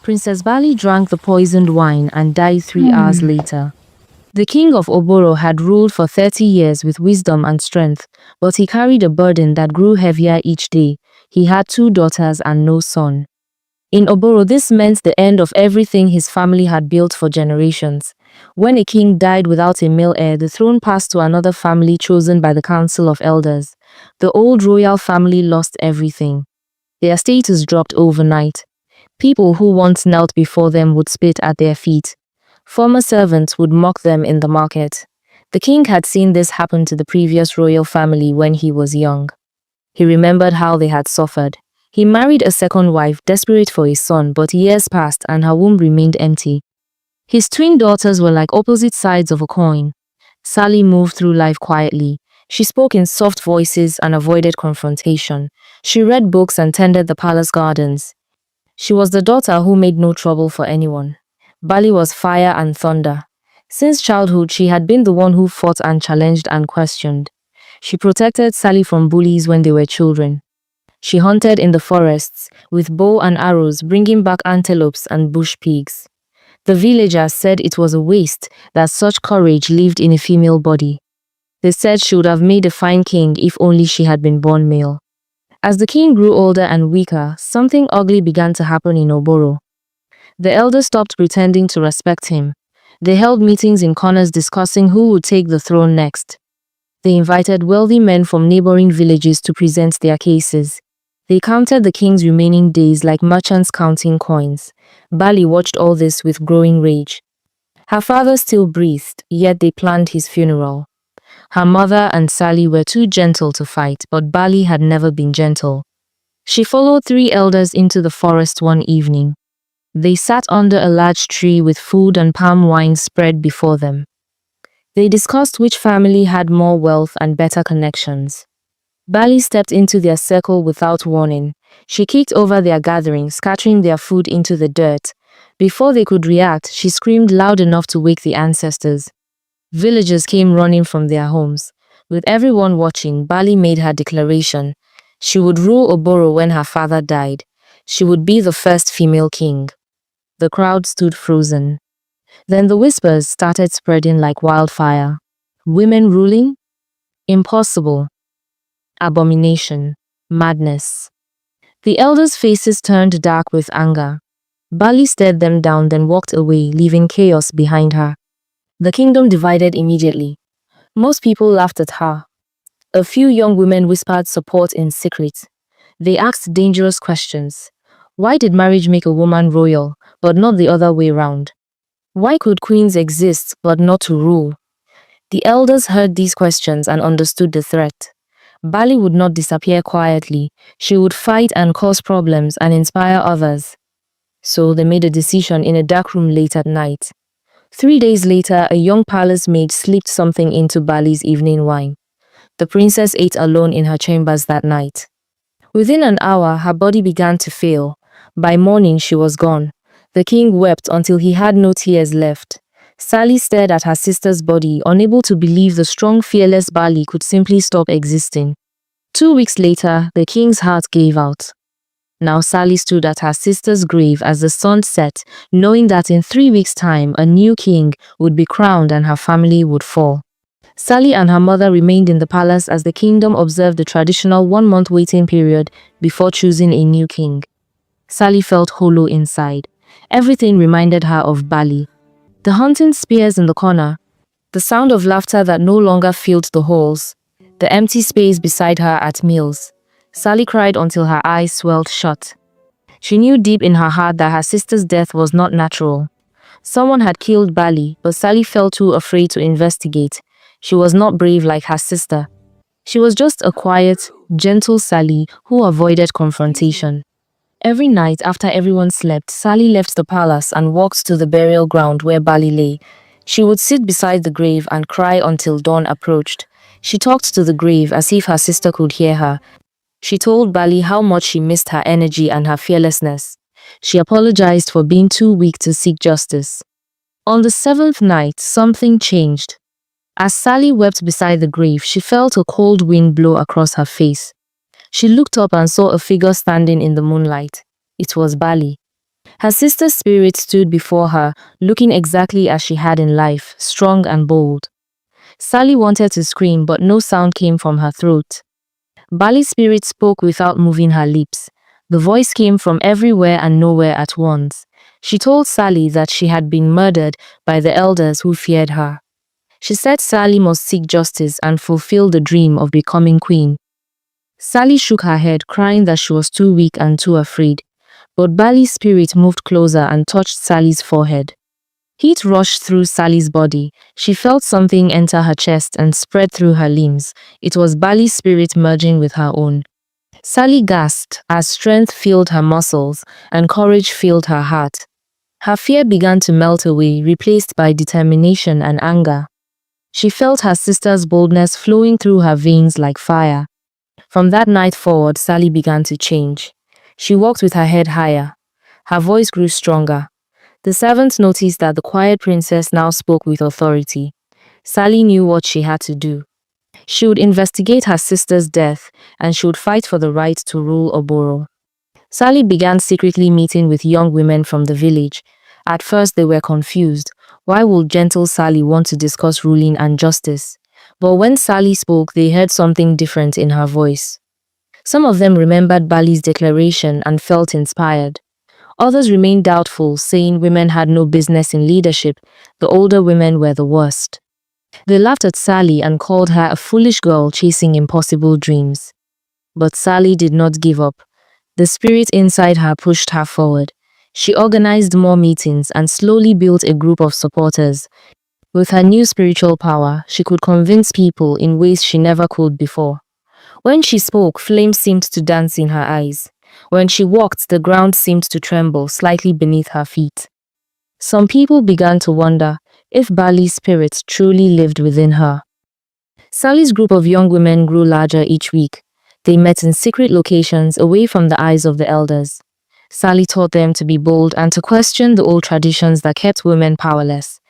Princess Bali drank the poisoned wine and died 3 hours later. The king of Oboro had ruled for 30 years with wisdom and strength, but he carried a burden that grew heavier each day. He had 2 daughters and no son. In Oboro, this meant the end of everything his family had built for generations. When a king died without a male heir, the throne passed to another family chosen by the Council of Elders. The old royal family lost everything. Their status dropped overnight. People who once knelt before them would spit at their feet. Former servants would mock them in the market. The king had seen this happen to the previous royal family when he was young. He remembered how they had suffered. He married a second wife, desperate for a son, but years passed and her womb remained empty. His twin daughters were like opposite sides of a coin. Sally moved through life quietly. She spoke in soft voices and avoided confrontation. She read books and tended the palace gardens. She was the daughter who made no trouble for anyone. Bali was fire and thunder. Since childhood, she had been the one who fought and challenged and questioned. She protected Sally from bullies when they were children. She hunted in the forests, with bow and arrows, bringing back antelopes and bush pigs. The villagers said it was a waste that such courage lived in a female body. They said she would have made a fine king if only she had been born male. As the king grew older and weaker, something ugly began to happen in Oboro. The elders stopped pretending to respect him. They held meetings in corners discussing who would take the throne next. They invited wealthy men from neighboring villages to present their cases. They counted the king's remaining days like merchants counting coins. Bali watched all this with growing rage. Her father still breathed, yet they planned his funeral. Her mother and Sally were too gentle to fight, but Bali had never been gentle. She followed 3 elders into the forest one evening. They sat under a large tree with food and palm wine spread before them. They discussed which family had more wealth and better connections. Bali stepped into their circle without warning. She kicked over their gathering, scattering their food into the dirt. Before they could react, she screamed loud enough to wake the ancestors. Villagers came running from their homes. With everyone watching, Bali made her declaration. She would rule Oboro when her father died. She would be the first female king. The crowd stood frozen. Then the whispers started spreading like wildfire. Women ruling? Impossible. Abomination. Madness. The elders' faces turned dark with anger. Bali stared them down, then walked away, leaving chaos behind her. The kingdom divided immediately. Most people laughed at her. A few young women whispered support in secret. They asked dangerous questions. Why did marriage make a woman royal, but not the other way round? Why could queens exist, but not to rule? The elders heard these questions and understood the threat. Bali would not disappear quietly. She would fight and cause problems and inspire others. So they made a decision in a dark room late at night. 3 days later, a young palace maid slipped something into Bali's evening wine. The princess ate alone in her chambers that night. Within an hour, her body began to fail. By morning, she was gone. The king wept until he had no tears left. Sally stared at her sister's body, unable to believe the strong, fearless Bali could simply stop existing. 2 weeks later, the king's heart gave out. Now Sally stood at her sister's grave as the sun set, knowing that in 3 weeks' time, a new king would be crowned and her family would fall. Sally and her mother remained in the palace as the kingdom observed the traditional 1-month waiting period before choosing a new king. Sally felt hollow inside. Everything reminded her of Bali. The hunting spears in the corner, the sound of laughter that no longer filled the halls, the empty space beside her at meals. Sally cried until her eyes swelled shut. She knew deep in her heart that her sister's death was not natural. Someone had killed Bali, but Sally felt too afraid to investigate. She was not brave like her sister. She was just a quiet, gentle Sally who avoided confrontation. Every night after everyone slept, Sally left the palace and walked to the burial ground where Bali lay. She would sit beside the grave and cry until dawn approached. She talked to the grave as if her sister could hear her. She told Bali how much she missed her energy and her fearlessness. She apologized for being too weak to seek justice. On the 7th night, something changed. As Sally wept beside the grave, she felt a cold wind blow across her face. She looked up and saw a figure standing in the moonlight. It was Bali. Her sister's spirit stood before her, looking exactly as she had in life, strong and bold. Sally wanted to scream, but no sound came from her throat. Bali's spirit spoke without moving her lips. The voice came from everywhere and nowhere at once. She told Sally that she had been murdered by the elders who feared her. She said Sally must seek justice and fulfill the dream of becoming queen. Sally shook her head, crying that she was too weak and too afraid. But Bali's spirit moved closer and touched Sally's forehead. Heat rushed through Sally's body. She felt something enter her chest and spread through her limbs. It was Bali's spirit merging with her own. Sally gasped as strength filled her muscles and courage filled her heart. Her fear began to melt away, replaced by determination and anger. She felt her sister's boldness flowing through her veins like fire. From that night forward, Sally began to change. She walked with her head higher. Her voice grew stronger. The servants noticed that the quiet princess now spoke with authority. Sally knew what she had to do. She would investigate her sister's death, and she would fight for the right to rule Oboro. Sally began secretly meeting with young women from the village. At first they were confused. Why would gentle Sally want to discuss ruling and justice? But when Sally spoke, they heard something different in her voice. Some of them remembered Bali's declaration and felt inspired. Others remained doubtful, saying women had no business in leadership. The older women were the worst. They laughed at Sally and called her a foolish girl chasing impossible dreams. But Sally did not give up. The spirit inside her pushed her forward. She organized more meetings and slowly built a group of supporters. With her new spiritual power, she could convince people in ways she never could before. When she spoke, flames seemed to dance in her eyes. When she walked, the ground seemed to tremble slightly beneath her feet. Some people began to wonder if Bali's spirit truly lived within her. Sally's group of young women grew larger each week. They met in secret locations away from the eyes of the elders. Sally taught them to be bold and to question the old traditions that kept women powerless.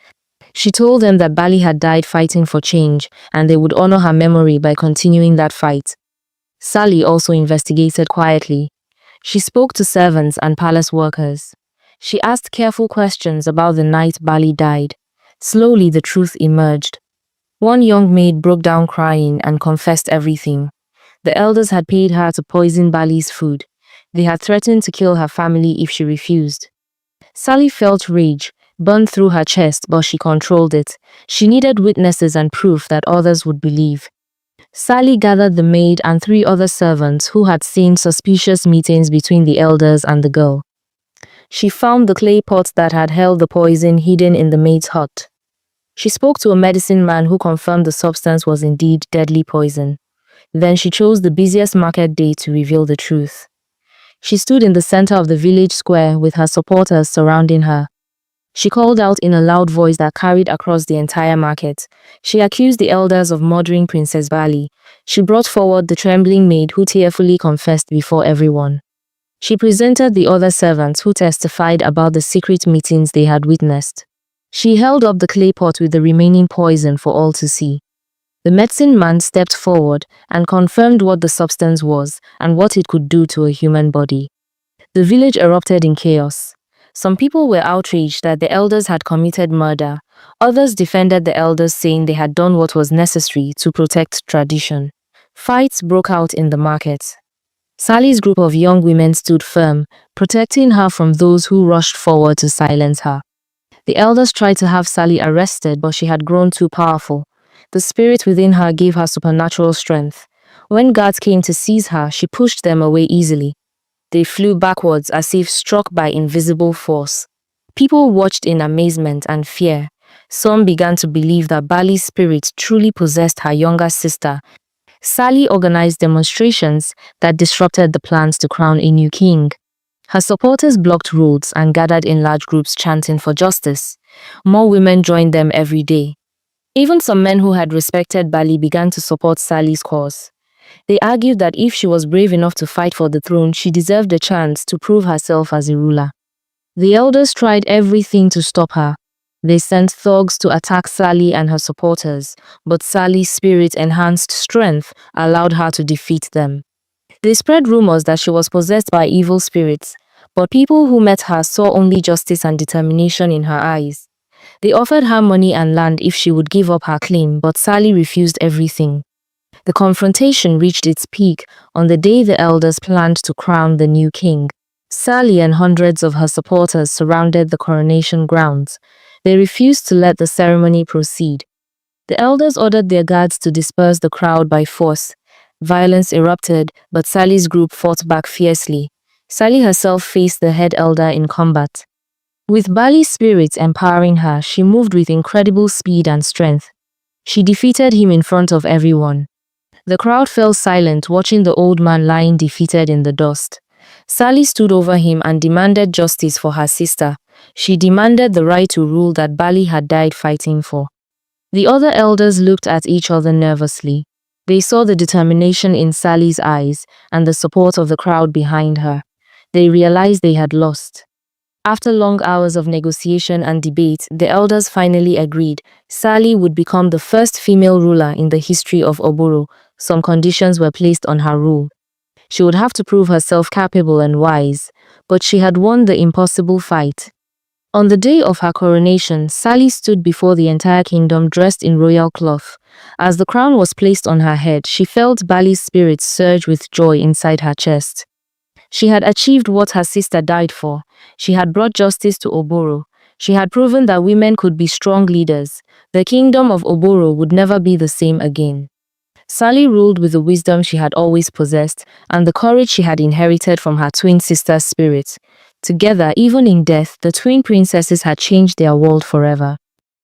She told them that Bali had died fighting for change, and they would honor her memory by continuing that fight. Sally also investigated quietly. She spoke to servants and palace workers. She asked careful questions about the night Bali died. Slowly the truth emerged. One young maid broke down crying and confessed everything. The elders had paid her to poison Bali's food. They had threatened to kill her family if she refused. Sally felt rage burn through her chest, but she controlled it. She needed witnesses and proof that others would believe. Sally gathered the maid and 3 other servants who had seen suspicious meetings between the elders and the girl. She found the clay pot that had held the poison hidden in the maid's hut. She spoke to a medicine man who confirmed the substance was indeed deadly poison. Then she chose the busiest market day to reveal the truth. She stood in the center of the village square with her supporters surrounding her. She called out in a loud voice that carried across the entire market. She accused the elders of murdering Princess Bali. She brought forward the trembling maid who tearfully confessed before everyone. She presented the other servants who testified about the secret meetings they had witnessed. She held up the clay pot with the remaining poison for all to see. The medicine man stepped forward and confirmed what the substance was and what it could do to a human body. The village erupted in chaos. Some people were outraged that the elders had committed murder. Others defended the elders, saying they had done what was necessary to protect tradition. Fights broke out in the market. Sally's group of young women stood firm, protecting her from those who rushed forward to silence her. The elders tried to have Sally arrested, but she had grown too powerful. The spirit within her gave her supernatural strength. When guards came to seize her, she pushed them away easily. They flew backwards as if struck by invisible force. People watched in amazement and fear. Some began to believe that Bali's spirit truly possessed her younger sister. Sally organized demonstrations that disrupted the plans to crown a new king. Her supporters blocked roads and gathered in large groups chanting for justice. More women joined them every day. Even some men who had respected Bali began to support Sally's cause. They argued that if she was brave enough to fight for the throne, she deserved a chance to prove herself as a ruler. The elders tried everything to stop her. They sent thugs to attack Sally and her supporters, but Sally's spirit-enhanced strength allowed her to defeat them. They spread rumors that she was possessed by evil spirits, But people who met her saw only justice and determination in her eyes. They offered her money and land if she would give up her claim, but Sally refused everything. The confrontation reached its peak on the day the elders planned to crown the new king. Sally and hundreds of her supporters surrounded the coronation grounds. They refused to let the ceremony proceed. The elders ordered their guards to disperse the crowd by force. Violence erupted, but Sally's group fought back fiercely. Sally herself faced the head elder in combat. With Bali's spirit empowering her, she moved with incredible speed and strength. She defeated him in front of everyone. The crowd fell silent, watching the old man lying defeated in the dust. Sally stood over him and demanded justice for her sister. She demanded the right to rule that Bali had died fighting for. The other elders looked at each other nervously. They saw the determination in Sally's eyes and the support of the crowd behind her. They realized they had lost. After long hours of negotiation and debate, the elders finally agreed. Sally would become the first female ruler in the history of Oboro. Some conditions were placed on her rule. She would have to prove herself capable and wise, but she had won the impossible fight. On the day of her coronation, Sally stood before the entire kingdom dressed in royal cloth. As the crown was placed on her head, she felt Bali's spirit surge with joy inside her chest. She had achieved what her sister died for. She had brought justice to Oboro. She had proven that women could be strong leaders. The kingdom of Oboro would never be the same again. Sally ruled with the wisdom she had always possessed and the courage she had inherited from her twin sister's spirit. Together, even in death, the twin princesses had changed their world forever.